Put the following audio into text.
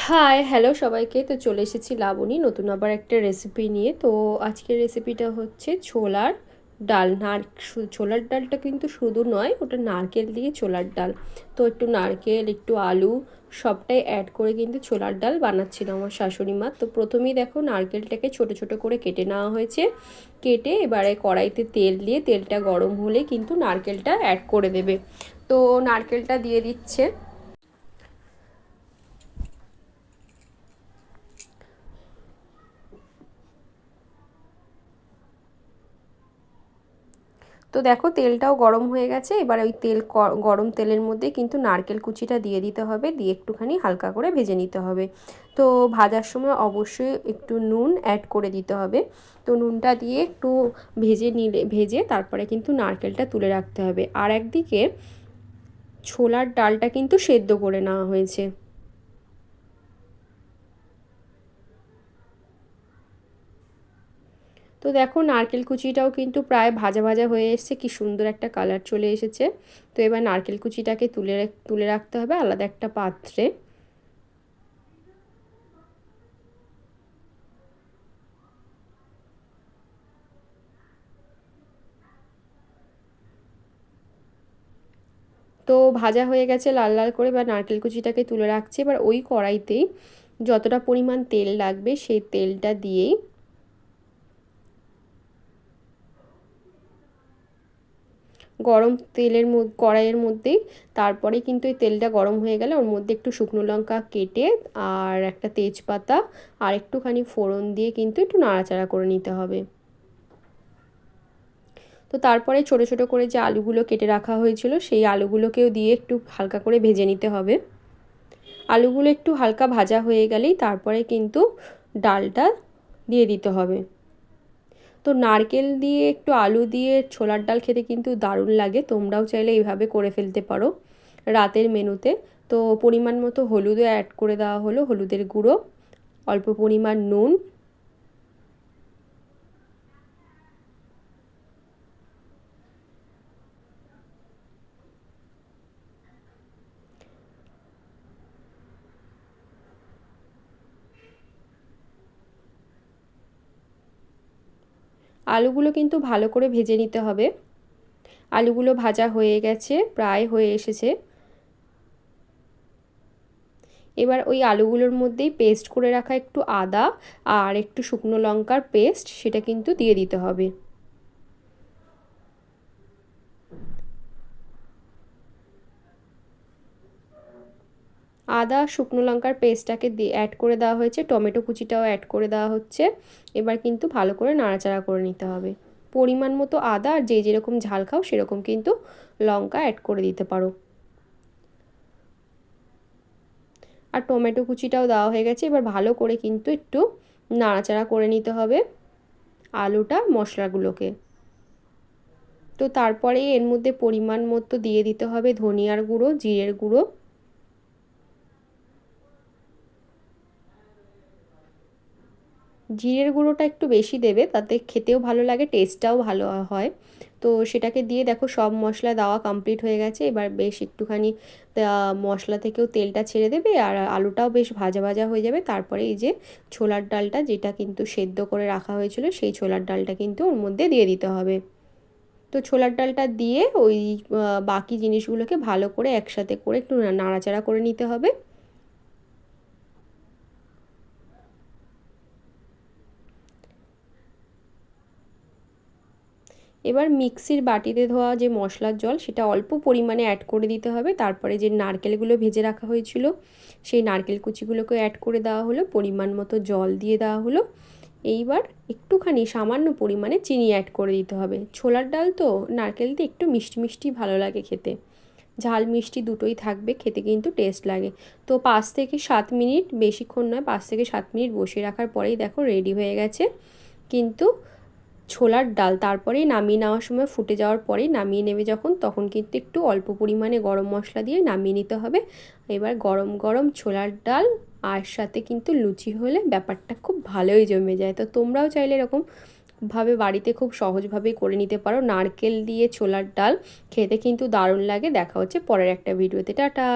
Hi hello সবাইকে। তো চলে এসেছি লাবণী নতুন আবার একটা রেসিপি নিয়ে। তো আজকের রেসিপিটা হচ্ছে ছোলার ডাল। ছোলার ডালটা কিন্তু শুধু নয়, ওটা নারকেল দিয়ে ছোলার ডাল। তো একটু নারকেল, একটু আলু সবটাই অ্যাড করে কিন্তু ছোলার ডাল বানাচ্ছিল আমার শাশুড়ি মা। তো প্রথমেই দেখো নারকেলটাকে ছোট ছোট করে কেটে নেওয়া হয়েছে। কেটে এবারে কড়াইতে তেল দিয়ে তেলটা গরম হলে কিন্তু নারকেলটা অ্যাড করে দেবে। তো নারকেলটা দিয়ে দিচ্ছে। তো দেখো তেলটাও গরম হয়ে গেছে। এবার ওই গরম তেলের মধ্যে কিন্তু নারকেল কুচিটা দিয়ে দিতে হবে, দিয়ে একটুখানি হালকা করে ভেজে নিতে হবে। তো ভাজার সময় অবশ্যই একটু নুন অ্যাড করে দিতে হবে। তো নুনটা দিয়ে একটু ভেজে তারপরে কিন্তু নারকেলটা তুলে রাখতে হবে। আর একদিকে ছোলার ডালটা কিন্তু সেদ্ধ করে নেওয়া হয়েছে। তো দেখো নারকেল কুচিটাও কিন্তু প্রায় ভাজা ভাজা হয়ে এসছে, কি সুন্দর একটা কালার চলে এসেছে। তো এবার নারকেল কুচিটাকে তুলে রাখতে হবে আলাদা একটা পাত্রে। তো ভাজা হয়ে গেছে লাল লাল করে, বা নারকেল কুচিটাকে তুলে রাখছি। এবার ওই কড়াইতেই যতটা পরিমাণ তেল লাগবে সেই তেলটা দিয়েই গরম কড়াইয়ের মধ্যেই তারপরে কিন্তু এই তেলটা গরম হয়ে গেলে ওর মধ্যে একটু শুকনো লঙ্কা কেটে আর একটা তেজপাতা আর একটুখানি ফোড়ন দিয়ে কিন্তু একটু নাড়াচাড়া করে নিতে হবে। তো তারপরে ছোট ছোট করে যে আলুগুলো কেটে রাখা হয়েছিল সেই আলুগুলোকেও দিয়ে একটু হালকা করে ভেজে নিতে হবে। আলুগুলো একটু হালকা ভাজা হয়ে গেলেই তারপরে কিন্তু ডালটা দিয়ে দিতে হবে। তো নারকেল দিয়ে একটু আলু দিয়ে ছোলার ডাল খেতে কিন্তু দারুণ লাগে। তোমরাও চাইলে এইভাবে করে ফেলতে পারো রাতের মেনুতে। তো পরিমাণ মতো হলুদও অ্যাড করে দেওয়া হলো, হলুদের গুঁড়ো, অল্প পরিমাণ নুন। আলুগুলো কিন্তু ভালো করে ভেজে নিতে হবে। আলুগুলো ভাজা হয়ে গেছে, প্রায় হয়ে এসেছে। এবার ওই আলুগুলোর মধ্যেই পেস্ট করে রাখা একটু আদা আর একটু শুকনো লঙ্কার পেস্ট সেটা কিন্তু দিয়ে দিতে হবে। আদা শুকনো লঙ্কার পেস্টটাকে দিয়ে অ্যাড করে দেওয়া হয়েছে, টমেটো কুচিটাও অ্যাড করে দেওয়া হচ্ছে। এবার কিন্তু ভালো করে নাড়াচাড়া করে নিতে হবে। পরিমাণ মতো আদা আর যে যেরকম ঝাল খাও সেরকম কিন্তু লঙ্কা অ্যাড করে দিতে পারো। আর টমেটো কুচিটাও দেওয়া হয়ে গেছে। এবার ভালো করে কিন্তু একটু নাড়াচাড়া করে নিতে হবে আলুটা মশলাগুলোকে। তো তারপরে এর মধ্যে পরিমাণ মতো দিয়ে দিতে হবে ধনিয়ার গুঁড়ো, জিরের গুঁড়ো। জিরের গুঁড়োটা একটু বেশি দেবে, তাতে খেতেও ভালো লাগে, টেস্টটাও ভালো হয়। তো সেটাকে দিয়ে দেখো সব মশলা দেওয়া কমপ্লিট হয়ে গেছে। এবার বেশ একটুখানি মশলা থেকেও তেলটা ছেড়ে দেবে আর আলুটাও বেশ ভাজা ভাজা হয়ে যাবে। তারপরে এই যে ছোলার ডালটা যেটা কিন্তু সেদ্ধ করে রাখা হয়েছিল সেই ছোলার ডালটা কিন্তু ওর মধ্যে দিয়ে দিতে হবে। তো ছোলার ডালটা দিয়ে ওই বাকি জিনিসগুলোকে ভালো করে একসাথে করে একটু নাড়াচাড়া করে নিতে হবে। এবার মিক্সির বাটিতে ধোয়া যে মশলার জল সেটা অল্প পরিমাণে অ্যাড করে দিতে হবে। তারপরে যে নারকেলগুলো ভেজে রাখা হয়েছিল সেই নারকেল কুচিগুলোকে অ্যাড করে দেওয়া হলো, পরিমাণ মতো জল দিয়ে দেওয়া হলো। এইবার একটুখানি সামান্য পরিমাণে চিনি অ্যাড করে দিতে হবে। ছোলার ডাল তো নারকেল দিয়ে একটু মিষ্টি মিষ্টি ভালো লাগে খেতে, ঝাল মিষ্টি দুটোই থাকবে, খেতে কিন্তু টেস্ট লাগে। তো 5 থেকে 7 মিনিট, বেশিক্ষণ নয়, 5 থেকে 7 মিনিট বসিয়ে রাখার পরেই দেখো রেডি হয়ে গেছে কিন্তু ছোলার ডাল। তারপরেই নামিয়ে নেওয়ার সময় ফুটে যাওয়ার পরেই নামিয়ে নেবে যখন, তখন কিন্তু একটু অল্প পরিমাণে গরম মশলা দিয়ে নামিয়ে নিতে হবে। এবার গরম গরম ছোলার ডাল আর সাথে কিন্তু লুচি হলে ব্যাপারটা খুব ভালোই জমে যায়। তো তোমরাও চাইলে এরকম ভাবে বাড়িতে খুব সহজভাবেই করে নিতে পারো নারকেল দিয়ে ছোলার ডাল, খেতে কিন্তু দারুণ লাগে। দেখা হচ্ছে পরের একটা ভিডিওতে, টাটা।